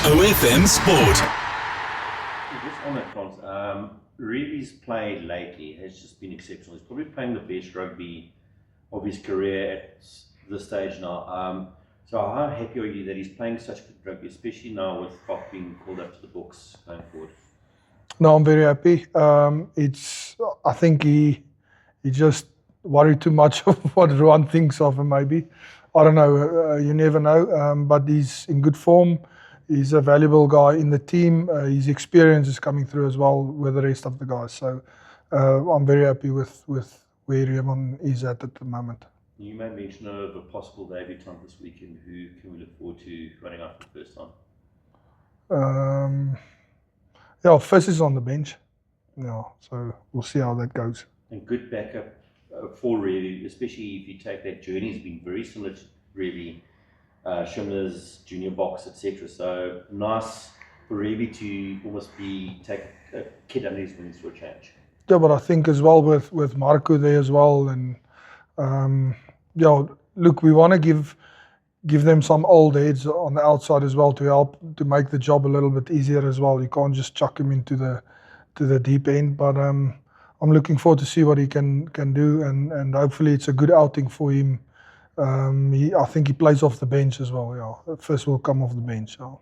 OFM Sport. Just on that front, Reevy's play lately has just been exceptional. He's probably playing the best rugby of his career at this stage now. So how happy are you that he's playing such good rugby, especially now with Fok being called up to the books going forward? No, I'm very happy. I think he just worried too much of what Ruan thinks of him. Maybe I don't know. You never know. But he's in good form. He's a valuable guy in the team. His experience is coming through as well with the rest of the guys. So I'm very happy with where Raymond is at the moment. You made mention of a possible debutant this weekend. Who can we look forward to running out for the first time? Yeah, Fizz is on the bench. Yeah, so we'll see how that goes. And good backup for Reevy, especially if you take that journey. It's been very similar to Reevy, Shimler's junior box, etc. So nice for Reevy to almost take a kid under his wings for a change. Yeah, but I think as well with Marco there as well, and look, we want to give them some old heads on the outside as well to help to make the job a little bit easier as well. You can't just chuck him into the deep end. But I'm looking forward to see what he can do, and hopefully it's a good outing for him. I think he plays off the bench as well. Yeah, first will come off the bench. Yeah.